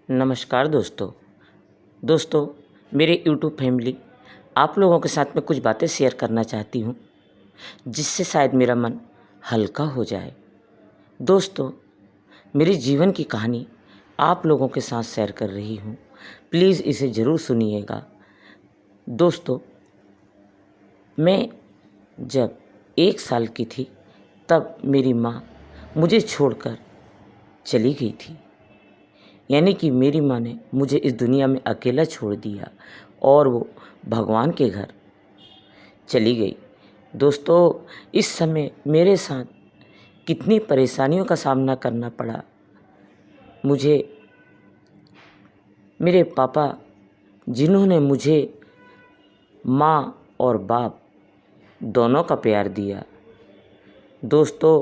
नमस्कार दोस्तों मेरे यूट्यूब फैमिली, आप लोगों के साथ में कुछ बातें शेयर करना चाहती हूँ जिससे शायद मेरा मन हल्का हो जाए। दोस्तों, मेरे जीवन की कहानी आप लोगों के साथ शेयर कर रही हूँ, प्लीज़ इसे ज़रूर सुनिएगा। दोस्तों, मैं जब 1 साल की थी तब मेरी माँ मुझे छोड़कर चली गई थी। यानी कि मेरी माँ ने मुझे इस दुनिया में अकेला छोड़ दिया और वो भगवान के घर चली गई। दोस्तों, इस समय मेरे साथ कितनी परेशानियों का सामना करना पड़ा। मुझे मेरे पापा, जिन्होंने मुझे माँ और बाप दोनों का प्यार दिया। दोस्तों,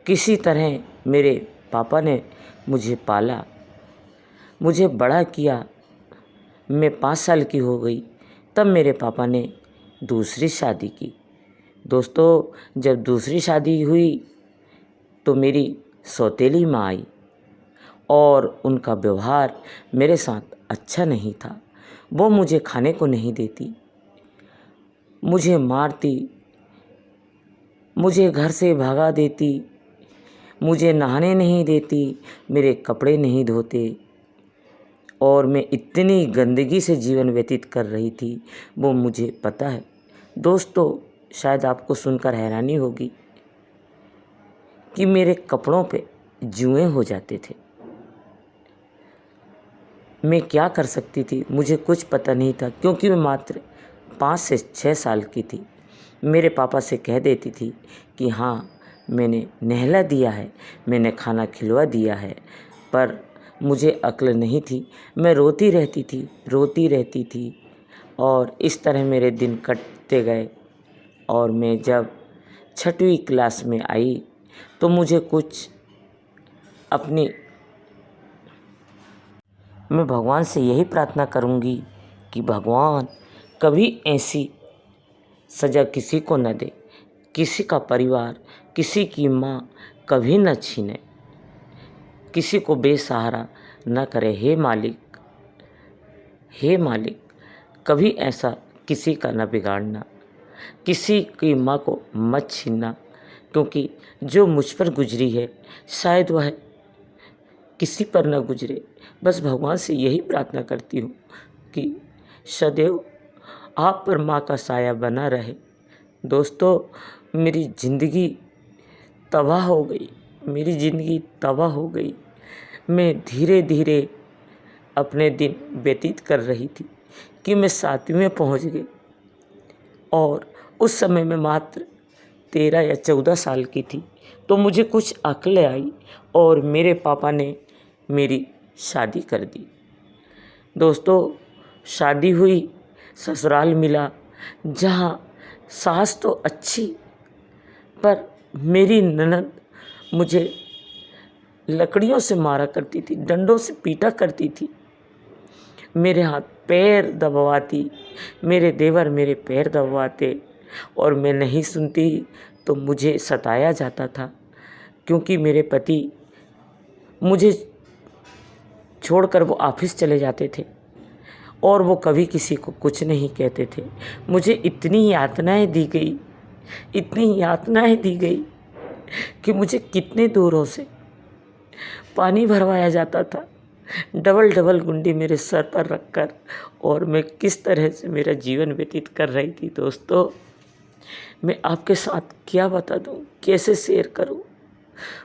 किसी तरह मेरे पापा ने मुझे पाला, मुझे बड़ा किया। मैं 5 साल की हो गई तब मेरे पापा ने दूसरी शादी की। दोस्तों, जब दूसरी शादी हुई तो मेरी सौतेली माँ आई और उनका व्यवहार मेरे साथ अच्छा नहीं था। वो मुझे खाने को नहीं देती, मुझे मारती, मुझे घर से भगा देती, मुझे नहाने नहीं देती, मेरे कपड़े नहीं धोते और मैं इतनी गंदगी से जीवन व्यतीत कर रही थी, वो मुझे पता है। दोस्तों, शायद आपको सुनकर हैरानी होगी कि मेरे कपड़ों पे जुएं हो जाते थे। मैं क्या कर सकती थी, मुझे कुछ पता नहीं था, क्योंकि मैं मात्र 5 से 6 साल की थी। मेरे पापा से कह देती थी कि हाँ, मैंने नहला दिया है, मैंने खाना खिलवा दिया है, पर मुझे अक्ल नहीं थी। मैं रोती रहती थी और इस तरह मेरे दिन कटते गए। और मैं जब 6वीं क्लास में आई तो मुझे कुछ अपनी मैं भगवान से यही प्रार्थना करूंगी कि भगवान कभी ऐसी सज़ा किसी को न दे, किसी का परिवार, किसी की माँ कभी न छीने, किसी को बेसहारा न करे। हे मालिक, कभी ऐसा किसी का न बिगाड़ना, किसी की माँ को मत छीनना, क्योंकि जो मुझ पर गुजरी है शायद वह किसी पर न गुजरे। बस भगवान से यही प्रार्थना करती हूँ कि सदैव आप पर माँ का साया बना रहे। दोस्तों, मेरी ज़िंदगी तबाह हो गई, मैं धीरे धीरे अपने दिन व्यतीत कर रही थी कि मैं 7वीं में पहुँच गई और उस समय मैं मात्र 13 या 14 साल की थी। तो मुझे कुछ अक्ल आई और मेरे पापा ने मेरी शादी कर दी। दोस्तों, शादी हुई, ससुराल मिला, जहाँ सास तो अच्छी, पर मेरी ननद मुझे लकड़ियों से मारा करती थी, डंडों से पीटा करती थी, मेरे हाथ पैर दबवाती, मेरे देवर मेरे पैर दबवाते और मैं नहीं सुनती तो मुझे सताया जाता था, क्योंकि मेरे पति मुझे छोड़कर वो ऑफिस चले जाते थे और वो कभी किसी को कुछ नहीं कहते थे। मुझे इतनी यातनाएं दी गई कि मुझे कितने दूरों से पानी भरवाया जाता था, डबल गुंडी मेरे सर पर रखकर, और मैं किस तरह से मेरा जीवन व्यतीत कर रही थी। दोस्तों, मैं आपके साथ क्या बता दूं, कैसे शेयर करूं।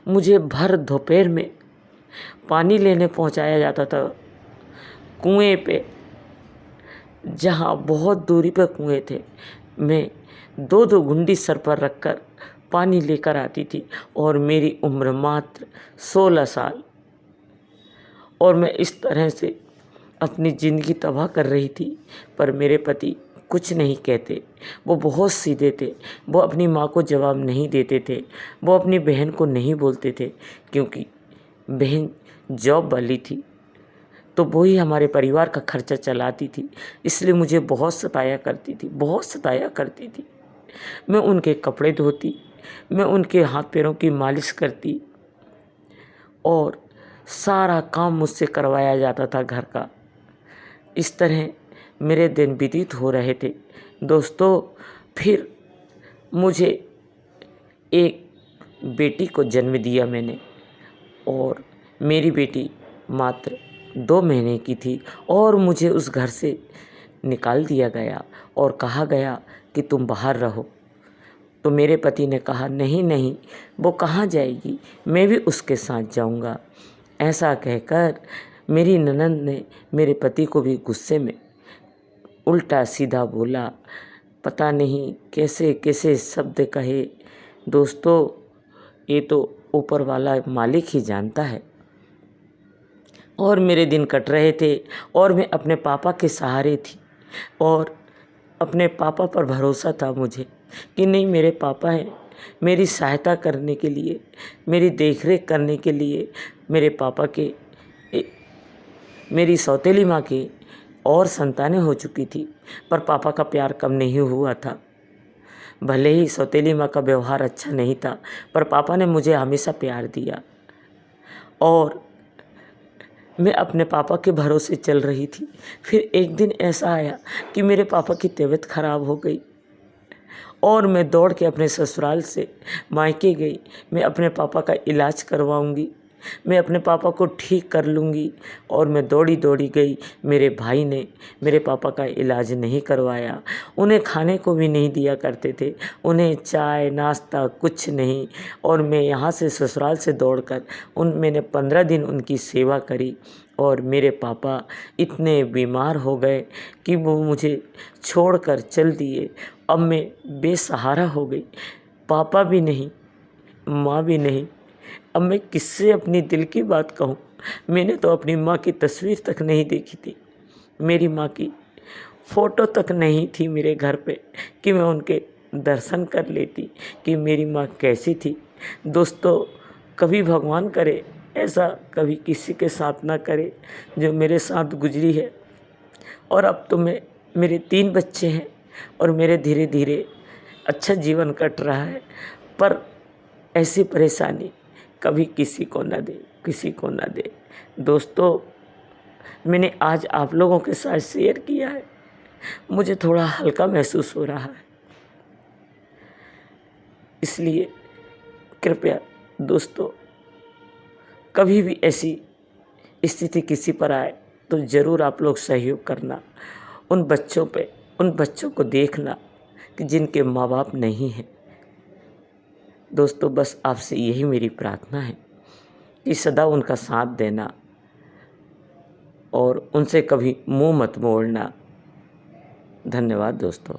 मुझे भर दोपहर में पानी लेने पहुंचाया जाता था कुएं पे, जहां बहुत दूरी पर कुएं थे। मैं 2 गुंडी सर पर रखकर पानी लेकर आती थी और मेरी उम्र मात्र 16 साल, और मैं इस तरह से अपनी ज़िंदगी तबाह कर रही थी। पर मेरे पति कुछ नहीं कहते, वो बहुत सीधे थे, वो अपनी माँ को जवाब नहीं देते थे, वो अपनी बहन को नहीं बोलते थे, क्योंकि बहन जॉब वाली थी तो वो ही हमारे परिवार का खर्चा चलाती थी। इसलिए मुझे बहुत सताया करती थी। मैं उनके कपड़े धोती, मैं उनके हाथ पैरों की मालिश करती और सारा काम मुझसे करवाया जाता था घर का। इस तरह मेरे दिन व्यतीत हो रहे थे। दोस्तों, फिर मुझे एक बेटी को जन्म दिया मैंने, और मेरी बेटी मात्र 2 महीने की थी और मुझे उस घर से निकाल दिया गया और कहा गया कि तुम बाहर रहो। तो मेरे पति ने कहा, नहीं नहीं, वो कहाँ जाएगी, मैं भी उसके साथ जाऊँगा। ऐसा कहकर मेरी ननंद ने मेरे पति को भी गुस्से में उल्टा सीधा बोला, पता नहीं कैसे कैसे शब्द कहे। दोस्तों, ये तो ऊपर वाला मालिक ही जानता है। और मेरे दिन कट रहे थे और मैं अपने पापा के सहारे थी, और अपने पापा पर भरोसा था मुझे कि नहीं, मेरे पापा हैं मेरी सहायता करने के लिए, मेरी देखरेख करने के लिए। मेरे पापा के मेरी सौतेली माँ की और संतानें हो चुकी थी, पर पापा का प्यार कम नहीं हुआ था। भले ही सौतेली माँ का व्यवहार अच्छा नहीं था, पर पापा ने मुझे हमेशा प्यार दिया। और मैं अपने पापा के भरोसे चल रही थी। फिर एक दिन ऐसा आया कि मेरे पापा की तबीयत खराब हो गई और मैं दौड़ के अपने ससुराल से मायके गई। मैं अपने पापा का इलाज करवाऊंगी, मैं अपने पापा को ठीक कर लूँगी। और मैं दौड़ी दौड़ी गई। मेरे भाई ने मेरे पापा का इलाज नहीं करवाया, उन्हें खाने को भी नहीं दिया करते थे, उन्हें चाय नाश्ता कुछ नहीं। और मैं यहाँ से ससुराल से दौड़कर मैंने 15 दिन उनकी सेवा करी। और मेरे पापा इतने बीमार हो गए कि वो मुझे छोड़कर चल दिए। अब मैं बेसहारा हो गई, पापा भी नहीं, माँ भी नहीं। अब मैं किससे अपनी दिल की बात कहूँ। मैंने तो अपनी माँ की तस्वीर तक नहीं देखी थी, मेरी माँ की फ़ोटो तक नहीं थी मेरे घर पे कि मैं उनके दर्शन कर लेती कि मेरी माँ कैसी थी। दोस्तों, कभी भगवान करे ऐसा कभी किसी के साथ ना करे जो मेरे साथ गुजरी है। और अब तो मेरे 3 बच्चे हैं और मेरे धीरे धीरे अच्छा जीवन कट रहा है। पर ऐसी परेशानी कभी किसी को ना दे, किसी को ना दे। दोस्तों, मैंने आज आप लोगों के साथ शेयर किया है, मुझे थोड़ा हल्का महसूस हो रहा है। इसलिए कृपया दोस्तों, कभी भी ऐसी स्थिति किसी पर आए तो ज़रूर आप लोग सहयोग करना। उन बच्चों को देखना कि जिनके माँ बाप नहीं हैं। दोस्तों, बस आपसे यही मेरी प्रार्थना है कि सदा उनका साथ देना और उनसे कभी मुंह मत मोड़ना। धन्यवाद दोस्तों।